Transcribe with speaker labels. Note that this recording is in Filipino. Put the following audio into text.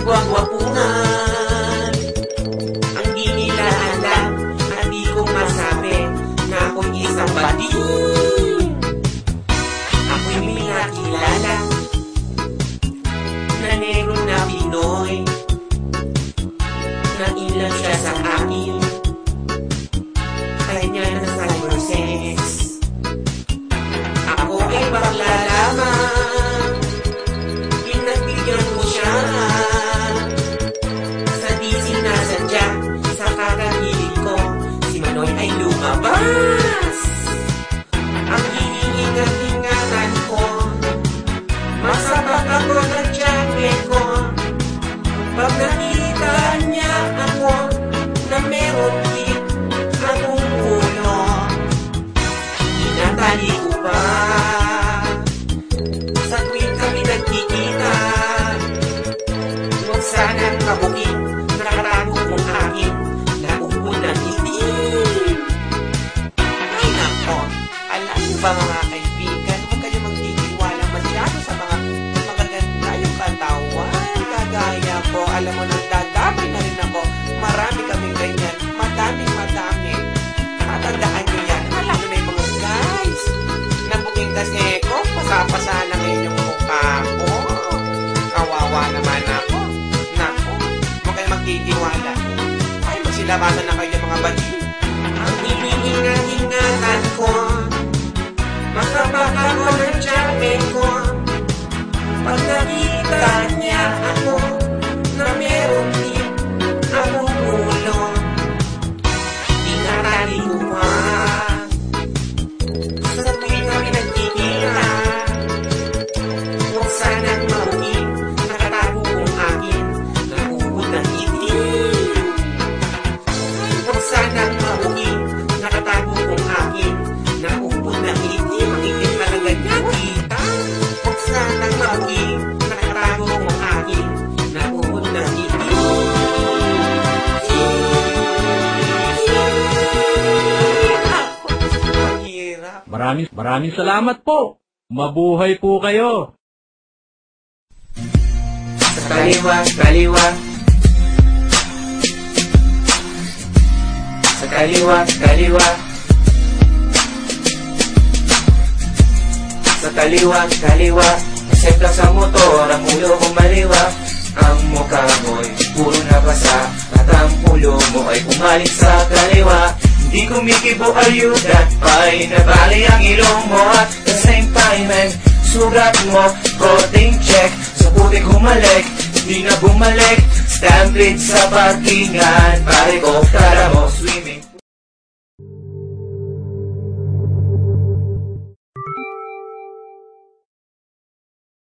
Speaker 1: nagwagwapungan. Ang di nila alam at di ko masabi na ako'y isang bading. Ako'y may nakilala na negro na Pinoy, na ilan siya sa akin, kanya na cybersex. Ako ay bakla lamang, pinagbigyan ko siya sa di sinasadya. Sa kakahilig ko, si Manoy ay lumabas. Ang hihinga-hingatan ko, masabak ako ng jacket ko. Pag nakita niya ako na meron tip akong ulo, inatali ko pa. Sa tuwing kami nagkikita, huwag sanang kabukin, nakatago kong akin, naupo ng itim. Ay nako, alam niyo ba mga kaibigan, huwag kayo magtitiwala masyado sa mga magaganda yung katawan. Kagaya ko, alam mo nang dadamay na rin ako, marami kaming ganyan, madami. Tatandaan nyo yan, alam mo na yung mga guys, nabuking kasi ko, pasapasa na ngayon yung mukha ko. Kawawa naman ako. Naku, huwag kayo magtitiwala. Ay, magsilabasan na kayo mga bading. Ang hinihinga-hingatan ko, makabaka ko ng jacket ko. Pag nakita niya ako na meron tip akong ulo, inatali ko pa. Sa tuwing kami nagkikita, huwag sanang maukin, nakatago kong akin, naubod ng itim. Huwag sanang maukin, nakatago kong akin, naubod ng itim. Ang itim talaga niya, kita. Huwag sanang maukin, nakatago kong akin, naubod ng itim.
Speaker 2: Maraming salamat po. Mabuhay po kayo.
Speaker 1: Sa kaliwa. Sa kaliwa. Sa kaliwa. Sempla sa motor, ang ulo ko maliwa. Ang mukha mo'y puro nabasa, at ang ulo mo ay umalik sa kaliwa. Di kumikibo ayudat pa'y nabali ang ilong mo. At the same time ay sugat mo, coding check. Sa puti kumalik, di na bumalik. Stampede sa parkingan, pare ko, tara mo swimming.